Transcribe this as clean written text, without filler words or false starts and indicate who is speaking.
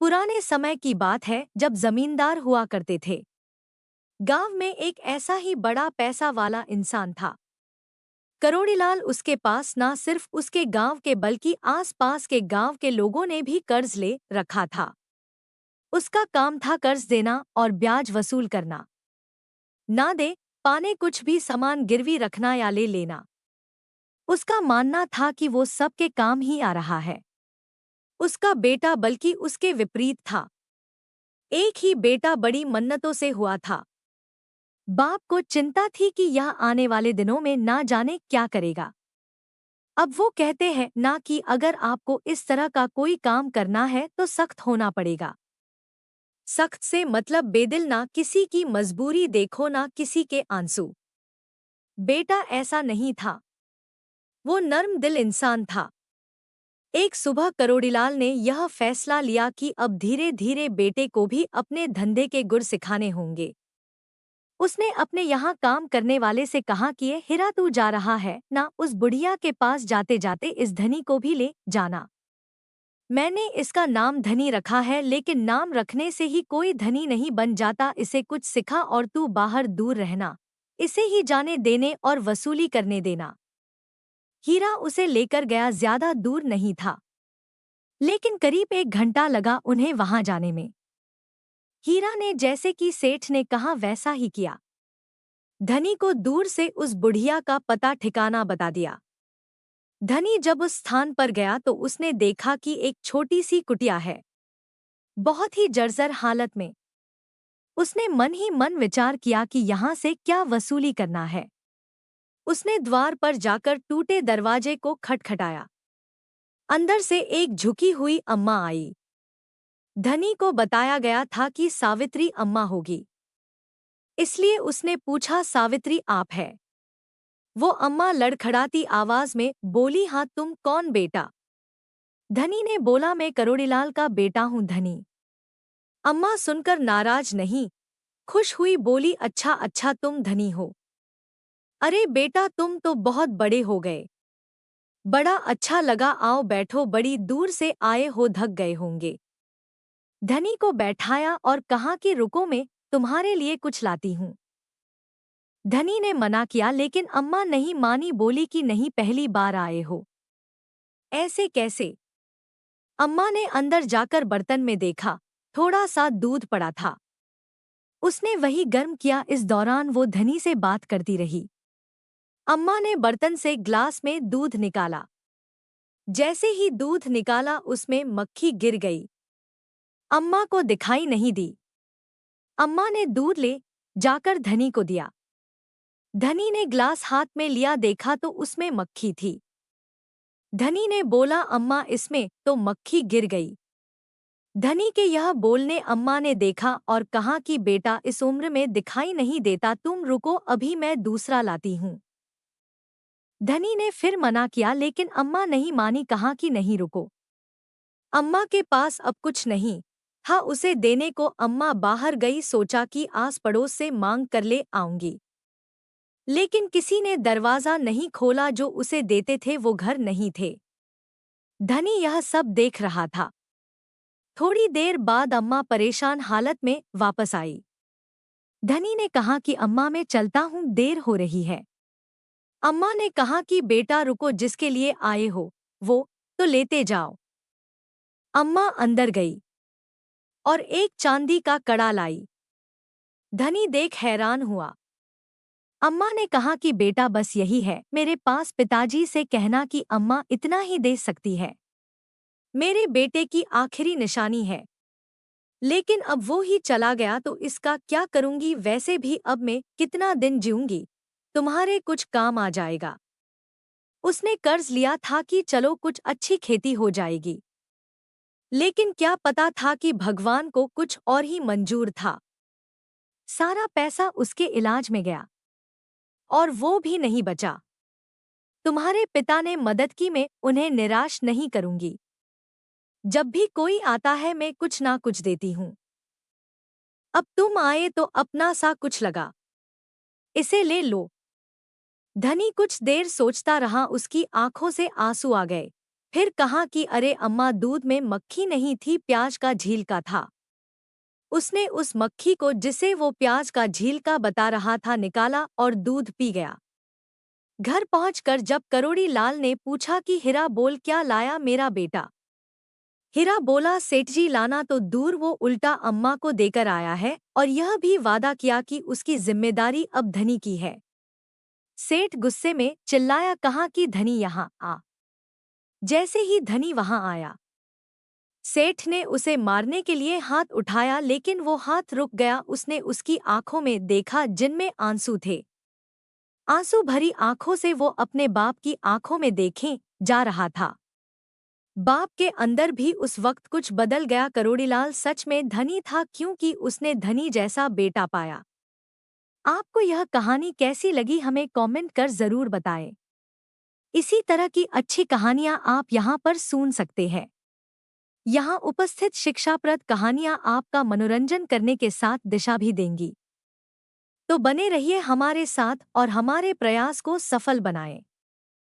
Speaker 1: पुराने समय की बात है जब जमींदार हुआ करते थे। गांव में एक ऐसा ही बड़ा पैसा वाला इंसान था। करोड़ीलाल उसके पास ना सिर्फ उसके गांव के बल्कि आसपास के गांव के लोगों ने भी कर्ज ले रखा था। उसका काम था कर्ज देना और ब्याज वसूल करना। ना दे पाने कुछ भी सामान गिरवी रखना या ले लेना। उसका मानना था कि वो सबके काम ही आ रहा है। उसका बेटा बल्कि उसके विपरीत था। एक ही बेटा बड़ी मन्नतों से हुआ था। बाप को चिंता थी कि यह आने वाले दिनों में ना जाने क्या करेगा। अब वो कहते हैं ना कि अगर आपको इस तरह का कोई काम करना है तो सख्त होना पड़ेगा। सख्त से मतलब बेदिल, ना किसी की मजबूरी देखो ना किसी के आंसू। बेटा ऐसा नहीं था। वो नर्म दिल इंसान था। एक सुबह करोड़ीलाल ने यह फैसला लिया कि अब धीरे धीरे बेटे को भी अपने धंधे के गुर सिखाने होंगे। उसने अपने यहाँ काम करने वाले से कहा कि ये हीरा तू जा रहा है ना, उस बुढ़िया के पास जाते जाते इस धनी को भी ले जाना। मैंने इसका नाम धनी रखा है, लेकिन नाम रखने से ही कोई धनी नहीं बन जाता। इसे कुछ सिखा और तू बाहर दूर रहना। इसे ही जाने देने और वसूली करने देना। हीरा उसे लेकर गया। ज्यादा दूर नहीं था, लेकिन करीब 1 घंटा लगा उन्हें वहां जाने में। हीरा ने जैसे कि सेठ ने कहा वैसा ही किया। धनी को दूर से उस बुढ़िया का पता ठिकाना बता दिया। धनी जब उस स्थान पर गया तो उसने देखा कि एक छोटी सी कुटिया है, बहुत ही जर्जर हालत में। उसने मन ही मन विचार किया कि यहाँ से क्या वसूली करना है। उसने द्वार पर जाकर टूटे दरवाजे को खटखटाया। अंदर से एक झुकी हुई अम्मा आई। धनी को बताया गया था कि सावित्री अम्मा होगी, इसलिए उसने पूछा, सावित्री आप है? वो अम्मा लड़खड़ाती आवाज में बोली, हाँ तुम कौन बेटा? धनी ने बोला, मैं करोड़ीलाल का बेटा हूँ धनी। अम्मा सुनकर नाराज नहीं, खुश हुई, बोली, अच्छा अच्छा तुम धनी हो। अरे बेटा तुम तो बहुत बड़े हो गए। बड़ा अच्छा लगा, आओ बैठो, बड़ी दूर से आए हो, थक गए होंगे। धनी को बैठाया और कहा कि रुको, मैं तुम्हारे लिए कुछ लाती हूँ। धनी ने मना किया, लेकिन अम्मा नहीं मानी, बोली कि नहीं, पहली बार आए हो, ऐसे कैसे? अम्मा ने अंदर जाकर बर्तन में देखा, थोड़ा सा दूध पड़ा था। उसने वही गर्म किया। इस दौरान वो धनी से बात करती रही। अम्मा ने बर्तन से ग्लास में दूध निकाला। जैसे ही दूध निकाला उसमें मक्खी गिर गई। अम्मा को दिखाई नहीं दी। अम्मा ने दूध ले जाकर धनी को दिया। धनी ने ग्लास हाथ में लिया, देखा तो उसमें मक्खी थी। धनी ने बोला, अम्मा इसमें तो मक्खी गिर गई। धनी के यह बोलने अम्मा ने देखा और कहा कि बेटा इस उम्र में दिखाई नहीं देता, तुम रुको, अभी मैं दूसरा लाती हूँ। धनी ने फिर मना किया, लेकिन अम्मा नहीं मानी, कहा कि नहीं रुको, अम्मा के पास अब कुछ नहीं। हाँ, उसे देने को अम्मा बाहर गई। सोचा कि आस पड़ोस से मांग कर ले आऊंगी, लेकिन किसी ने दरवाजा नहीं खोला। जो उसे देते थे वो घर नहीं थे। धनी यह सब देख रहा था। थोड़ी देर बाद अम्मा परेशान हालत में वापस आई। धनी ने कहा कि अम्मा मैं चलता हूँ, देर हो रही है। अम्मा ने कहा कि बेटा रुको, जिसके लिए आए हो वो तो लेते जाओ। अम्मा अंदर गई और एक चांदी का कड़ा लाई। धनी देख हैरान हुआ। अम्मा ने कहा कि बेटा बस यही है मेरे पास, पिताजी से कहना कि अम्मा इतना ही दे सकती है, मेरे बेटे की आखिरी निशानी है। लेकिन अब वो ही चला गया तो इसका क्या करूंगी? वैसे भी अब मैं कितना दिन जीऊंगी, तुम्हारे कुछ काम आ जाएगा। उसने कर्ज लिया था कि चलो कुछ अच्छी खेती हो जाएगी, लेकिन क्या पता था कि भगवान को कुछ और ही मंजूर था। सारा पैसा उसके इलाज में गया और वो भी नहीं बचा। तुम्हारे पिता ने मदद की, मैं उन्हें निराश नहीं करूंगी। जब भी कोई आता है मैं कुछ ना कुछ देती हूँ। अब तुम आए तो अपना सा कुछ लगा, इसे ले लो। धनी कुछ देर सोचता रहा, उसकी आंखों से आंसू आ गए। फिर कहा कि अरे अम्मा, दूध में मक्खी नहीं थी, प्याज का झीलका था। उसने उस मक्खी को, जिसे वो प्याज का झीलका बता रहा था, निकाला और दूध पी गया। घर पहुंचकर जब करोड़ी लाल ने पूछा कि हीरा बोल, क्या लाया मेरा बेटा? हीरा बोला, सेठजी लाना तो दूर, वो उल्टा अम्मा को देकर आया है और यह भी वादा किया कि उसकी जिम्मेदारी अब धनी की है। सेठ गुस्से में चिल्लाया, कहा कि धनी यहाँ आ। जैसे ही धनी वहां आया, सेठ ने उसे मारने के लिए हाथ उठाया, लेकिन वो हाथ रुक गया। उसने उसकी आंखों में देखा जिनमें आंसू थे। आंसू भरी आंखों से वो अपने बाप की आंखों में देखे जा रहा था। बाप के अंदर भी उस वक्त कुछ बदल गया। करोड़ीलाल सच में धनी था, क्योंकि उसने धनी जैसा बेटा पाया। आपको यह कहानी कैसी लगी, हमें कमेंट कर जरूर बताएं। इसी तरह की अच्छी कहानियां आप यहां पर सुन सकते हैं। यहाँ उपस्थित शिक्षाप्रद कहानियां आपका मनोरंजन करने के साथ दिशा भी देंगी। तो बने रहिए हमारे साथ और हमारे प्रयास को सफल बनाएं।